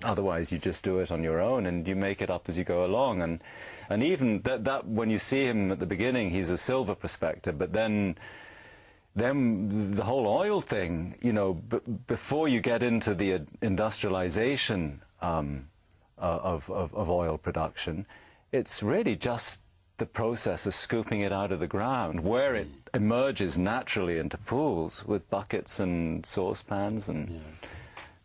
Otherwise, you just do it on your own, and you make it up as you go along. And even that when you see him at the beginning, he's a silver prospector, but then the whole oil thing, you know, before you get into the industrialization of oil production, it's really just the process of scooping it out of the ground, where it emerges naturally into pools with buckets and saucepans and,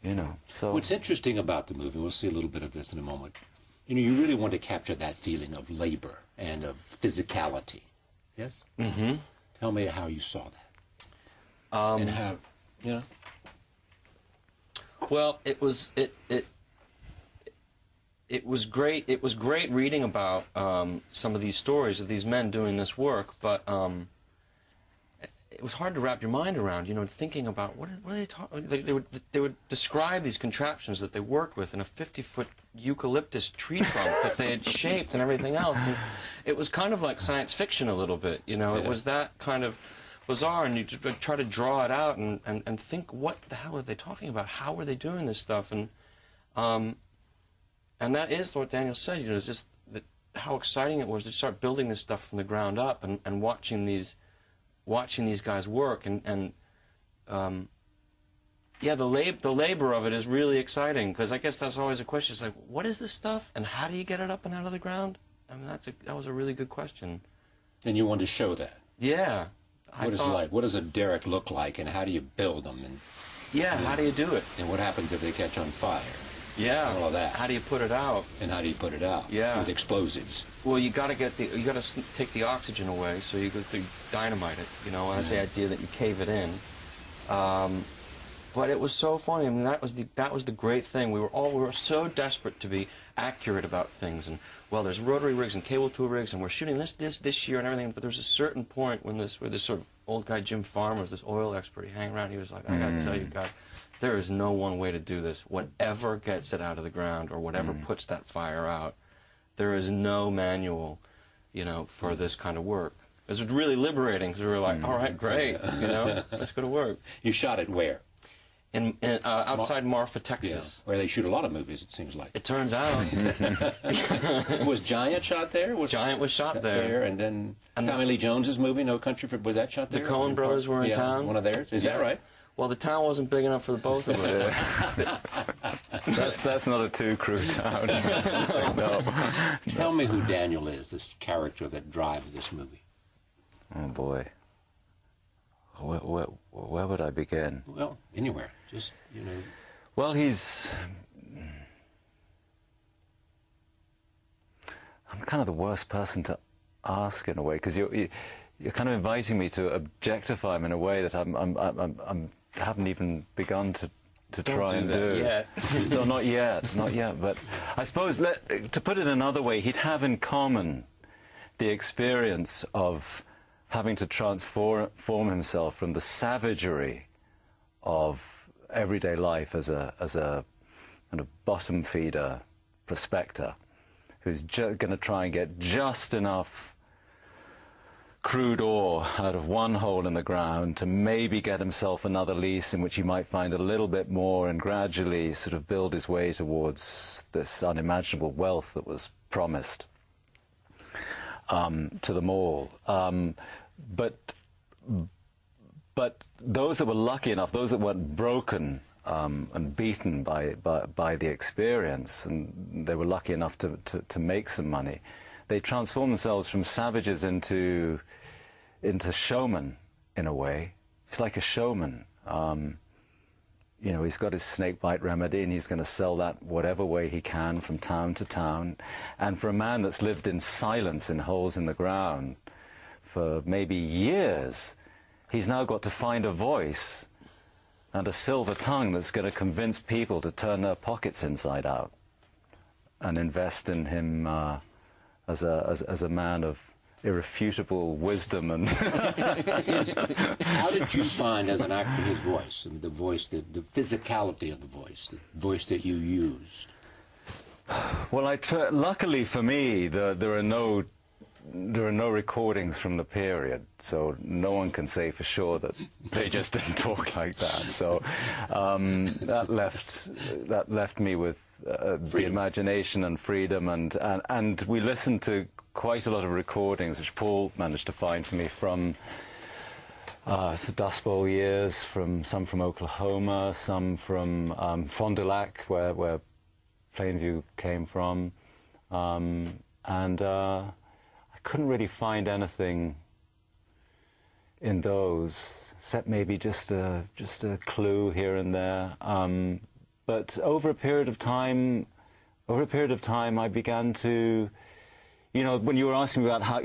you know, so... What's interesting about the movie, we'll see a little bit of this in a moment, you know, you really want to capture that feeling of labor and of physicality, yes? Mm-hmm. Tell me how you saw that. And how, you know? Well, it was great. It was great reading about some of these stories of these men doing this work, but it was hard to wrap your mind around. You know, thinking about what are they talking? They would describe these contraptions that they worked with in a 50-foot eucalyptus tree trunk that they had shaped and everything else. And it was kind of like science fiction a little bit. You know, it was that kind of bizarre, and you try to draw it out and think, what the hell are they talking about? How were they doing this stuff? And that is what Daniel said, you know, it's just how exciting it was to start building this stuff from the ground up and watching these guys work. And yeah, the labor of it is really exciting, because I guess that's always a question. It's like, what is this stuff, and how do you get it up and out of the ground? I mean, that was a really good question. And you wanted to show that? Yeah. What does a derrick look like, and how do you build them? And yeah, how do you do it? And what happens if they catch on fire? Yeah, all of that. How do you put it out? And how do you put it out? Yeah, with explosives. Well, you got to take the oxygen away, so you go through dynamite it. You know, and that's the idea that you cave it in. But it was so funny. I mean, that was the great thing. We were so desperate to be accurate about things. And well, there's rotary rigs and cable tool rigs, and we're shooting this year and everything. But there's a certain point when this sort of old guy Jim Farmer, this oil expert, he hang around. He was like, I got to tell you, guys, there is no one way to do this. Whatever gets it out of the ground, or whatever puts that fire out, there is no manual, you know, for this kind of work. It was really liberating, because we were like, all right, great, you know, let's go to work. You shot it where? Outside Marfa, Texas. Yeah, where they shoot a lot of movies, it seems like. It turns out. Was Giant shot there? Giant was shot there. And then Tommy Lee Jones's movie, No Country for... Was that shot there? The Coen brothers were in town. One of theirs? Is that right? Well, the town wasn't big enough for the both of us. That's not a two-crew town. No. Tell me who Daniel is, this character that drives this movie. Oh, boy. Where would I begin? Well, anywhere. Just, you know... Well, I'm kind of the worst person to ask, in a way, because you're kind of inviting me to objectify him in a way that I haven't even begun to try and do. Yet. No, not yet. But I suppose, to put it another way, he'd have in common the experience of having to transform himself from the savagery of everyday life as a kind of bottom feeder prospector who's going to try and get just enough crude ore out of one hole in the ground to maybe get himself another lease in which he might find a little bit more, and gradually sort of build his way towards this unimaginable wealth that was promised to them all. But those that were lucky enough, those that weren't broken and beaten by the experience, and they were lucky enough to make some money, they transformed themselves from savages into showmen, in a way. He's like a showman. You know, he's got his snakebite remedy, and he's going to sell that whatever way he can from town to town. And for a man that's lived in silence in holes in the ground for maybe years, he's now got to find a voice and a silver tongue that's going to convince people to turn their pockets inside out and invest in him as a man of irrefutable wisdom. And how did you find, as an actor, his voice? I mean, the physicality of the voice that you used? Well, luckily for me, there are no recordings from the period, so no one can say for sure that they just didn't talk like that. So that left me with the imagination and freedom, and we listened to quite a lot of recordings, which Paul managed to find for me from the Dust Bowl years, some from Oklahoma, some from Fond du Lac, where Plainview came from, and I couldn't really find anything in those, except maybe just a clue here and there. But over a period of time, I began to, when you were asking me about how,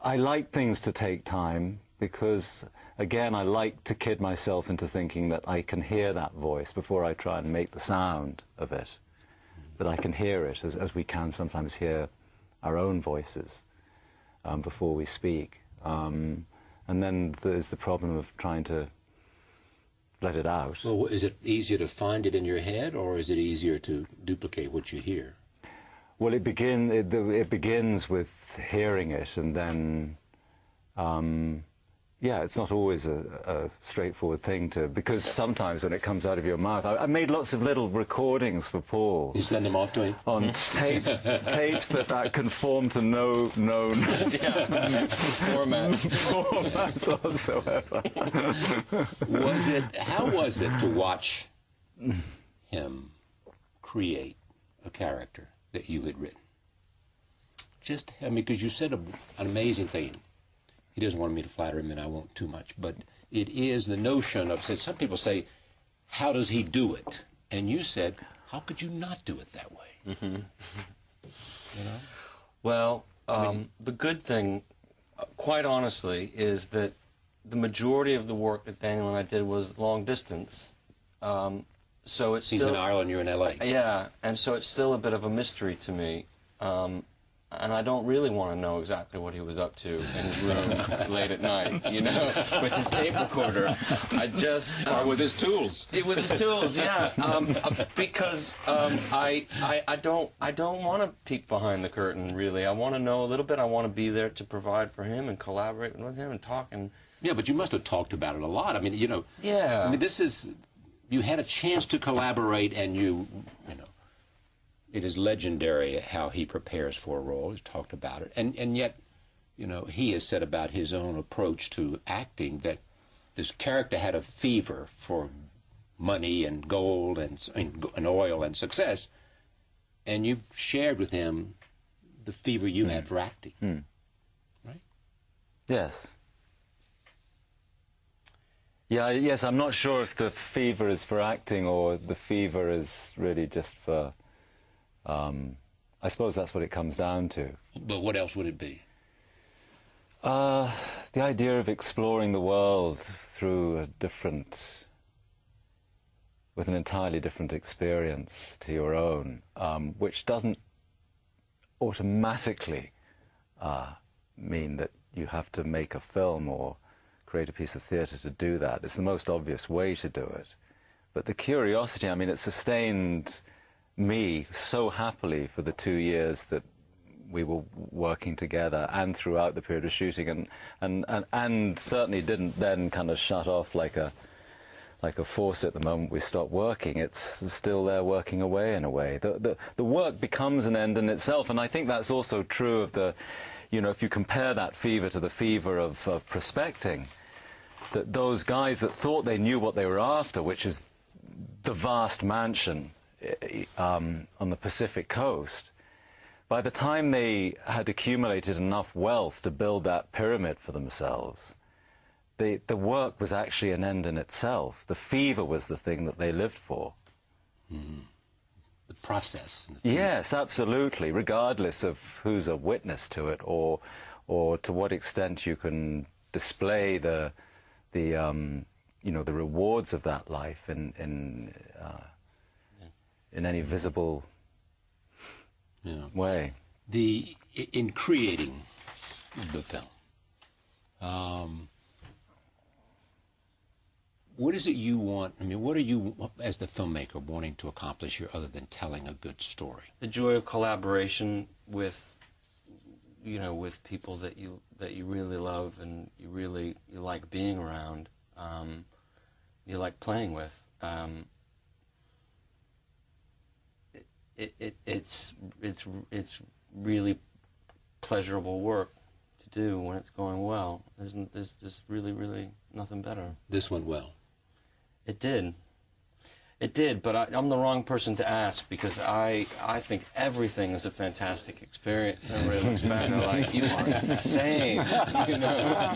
I like things to take time because, again, I like to kid myself into thinking that I can hear that voice before I try and make the sound of it. That I can hear it, as we can sometimes hear our own voices before we speak. And then there's the problem of trying to let it out. Well, is it easier to find it in your head, or is it easier to duplicate what you hear? Well, it begins with hearing it, and then, yeah, it's not always a straightforward thing to, because sometimes when it comes out of your mouth, I made lots of little recordings for Paul. You send them off to him? On tapes that conform to no known formats whatsoever. How was it to watch him create a character that you had written? Because you said an amazing thing. He doesn't want me to flatter him, and I won't too much, but it is the notion of, some people say, how does he do it? And you said, how could you not do it that way? Mm-hmm. Well, the good thing, quite honestly, is that the majority of the work that Daniel and I did was long distance. So it's He's in Ireland, you're in L.A. Yeah, and so it's still a bit of a mystery to me. And I don't really want to know exactly what he was up to in his room late at night, with his tape recorder. Or with his tools. With his tools, yeah. Because I don't want to peek behind the curtain, really. I want to know a little bit. I want to be there to provide for him and collaborate with him and talk. Yeah, but you must have talked about it a lot. Yeah. I mean, you had a chance to collaborate, and it is legendary how he prepares for a role. He's talked about it. And yet, he has said about his own approach to acting that this character had a fever for money and gold and oil and success. And you shared with him the fever you had for acting. Right? Yes. Yeah, yes, I'm not sure if the fever is for acting or the fever is really just for... I suppose that's what it comes down to. But what else would it be? The idea of exploring the world through with an entirely different experience to your own, which doesn't automatically mean that you have to make a film or create a piece of theatre to do that. It's the most obvious way to do it. But the curiosity, it sustained me so happily for the 2 years that we were working together and throughout the period of shooting, and certainly didn't then kind of shut off like a faucet the moment we stopped working. It's still there working away in a way. The work becomes an end in itself, and I think that's also true of if you compare that fever to the fever of prospecting, that those guys that thought they knew what they were after, which is the vast mansion on the Pacific coast, by the time they had accumulated enough wealth to build that pyramid for themselves, the work was actually an end in itself. The fever was the thing that they lived for. Mm. The process. Yes, absolutely, regardless of who's a witness to it or to what extent you can display the rewards of that life in any visible way. In creating the film, what is it you want? What are you, as the filmmaker, wanting to accomplish here other than telling a good story? The joy of collaboration with people that you really love and you like being around, you like playing with. it's really pleasurable work to do when it's going well. There's just really nothing better. This went well. It did. It did, but I'm the wrong person to ask, because I think everything is a fantastic experience. Everybody looks back and they're like, you are insane. You know?